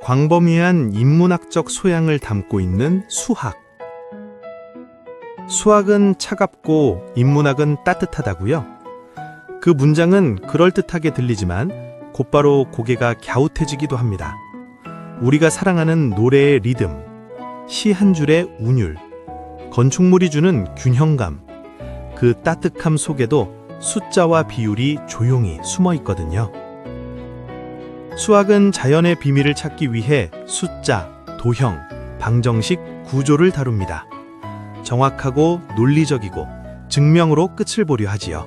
광범위한 인문학적 소양을 담고 있는 수학. 수학은 차갑고 인문학은 따뜻하다고요? 그 문장은 그럴듯하게 들리지만 곧바로 고개가 갸웃해지기도 합니다. 우리가 사랑하는 노래의 리듬, 시 한 줄의 운율, 건축물이 주는 균형감, 그 따뜻함 속에도 숫자와 비율이 조용히 숨어 있거든요. 수학은 자연의 비밀을 찾기 위해 숫자, 도형, 방정식, 구조를 다룹니다. 정확하고 논리적이고 증명으로 끝을 보려 하지요.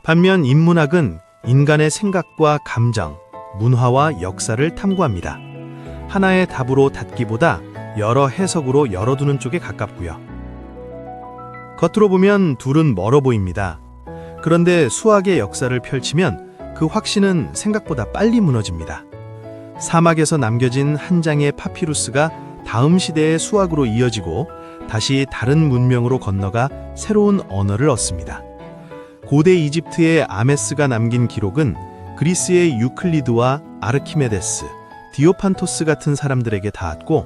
반면 인문학은 인간의 생각과 감정, 문화와 역사를 탐구합니다. 하나의 답으로 닫기보다 여러 해석으로 열어두는 쪽에 가깝고요. 겉으로 보면 둘은 멀어 보입니다. 그런데 수학의 역사를 펼치면 그 확신은 생각보다 빨리 무너집니다. 사막에서 남겨진 한 장의 파피루스가 다음 시대의 수학으로 이어지고 다시 다른 문명으로 건너가 새로운 언어를 얻습니다. 고대 이집트의 아메스가 남긴 기록은 그리스의 유클리드와 아르키메데스, 디오판토스 같은 사람들에게 닿았고,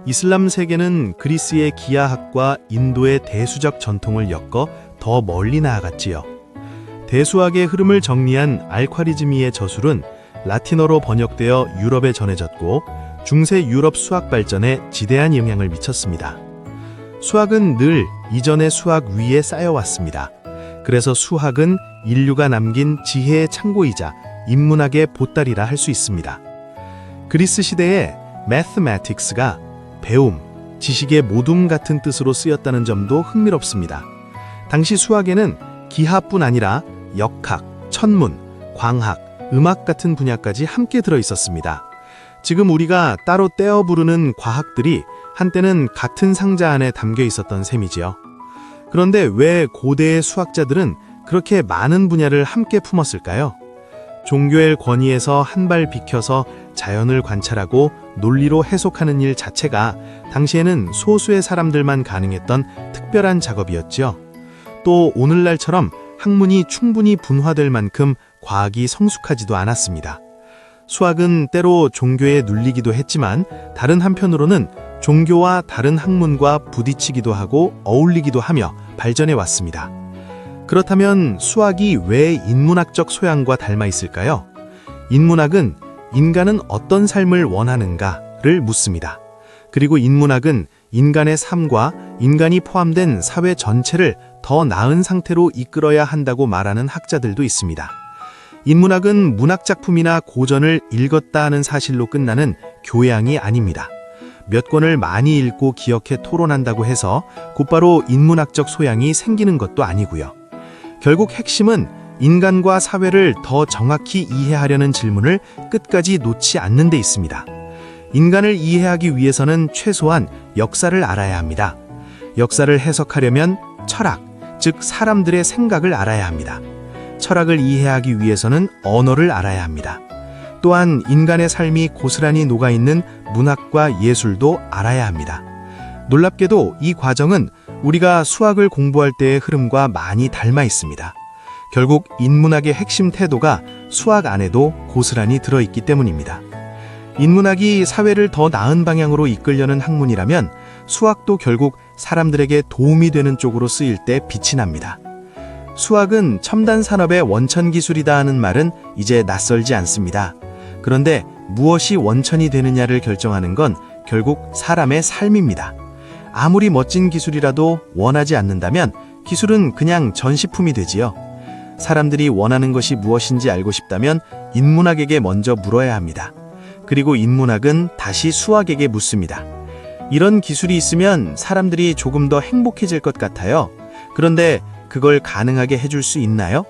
이슬람 세계는 그리스의 기하학과 인도의 대수적 전통을 엮어 더 멀리 나아갔지요. 대수학의 흐름을 정리한 알콰리즈미의 저술은 라틴어로 번역되어 유럽에 전해졌고 중세 유럽 수학 발전에 지대한 영향을 미쳤습니다. 수학은 늘 이전의 수학 위에 쌓여왔습니다. 그래서 수학은 인류가 남긴 지혜의 창고이자 인문학의 보따리라 할 수 있습니다. 그리스 시대에 mathematics가 배움, 지식의 모둠 같은 뜻으로 쓰였다는 점도 흥미롭습니다. 당시 수학에는 기하뿐 아니라 역학, 천문, 광학, 음악 같은 분야까지 함께 들어 있었습니다. 지금 우리가 따로 떼어 부르는 과학들이 한때는 같은 상자 안에 담겨 있었던 셈이지요. 그런데 왜 고대의 수학자들은 그렇게 많은 분야를 함께 품었을까요? 종교의 권위에서 한 발 비켜서 자연을 관찰하고 논리로 해석하는 일 자체가 당시에는 소수의 사람들만 가능했던 특별한 작업이었죠. 또 오늘날처럼 학문이 충분히 분화될 만큼 과학이 성숙하지도 않았습니다. 수학은 때로 종교에 눌리기도 했지만 다른 한편으로는 종교와 다른 학문과 부딪히기도 하고 어울리기도 하며 발전해 왔습니다. 그렇다면 수학이 왜 인문학적 소양과 닮아 있을까요? 인문학은 인간은 어떤 삶을 원하는가를 묻습니다. 그리고 인문학은 인간의 삶과 인간이 포함된 사회 전체를 더 나은 상태로 이끌어야 한다고 말하는 학자들도 있습니다. 인문학은 문학작품이나 고전을 읽었다 하는 사실로 끝나는 교양이 아닙니다. 몇 권을 많이 읽고 기억해 토론한다고 해서 곧바로 인문학적 소양이 생기는 것도 아니고요. 결국 핵심은 인간과 사회를 더 정확히 이해하려는 질문을 끝까지 놓지 않는 데 있습니다. 인간을 이해하기 위해서는 최소한 역사를 알아야 합니다. 역사를 해석하려면 철학, 즉 사람들의 생각을 알아야 합니다. 철학을 이해하기 위해서는 언어를 알아야 합니다. 또한 인간의 삶이 고스란히 녹아있는 문학과 예술도 알아야 합니다. 놀랍게도 이 과정은 우리가 수학을 공부할 때의 흐름과 많이 닮아 있습니다. 결국 인문학의 핵심 태도가 수학 안에도 고스란히 들어있기 때문입니다. 인문학이 사회를 더 나은 방향으로 이끌려는 학문이라면 수학도 결국 사람들에게 도움이 되는 쪽으로 쓰일 때 빛이 납니다. 수학은 첨단 산업의 원천 기술이다 하는 말은 이제 낯설지 않습니다. 그런데 무엇이 원천이 되느냐를 결정하는 건 결국 사람의 삶입니다. 아무리 멋진 기술이라도 원하지 않는다면 기술은 그냥 전시품이 되지요. 사람들이 원하는 것이 무엇인지 알고 싶다면 인문학에게 먼저 물어야 합니다. 그리고 인문학은 다시 수학에게 묻습니다. 이런 기술이 있으면 사람들이 조금 더 행복해질 것 같아요. 그런데 그걸 가능하게 해줄 수 있나요?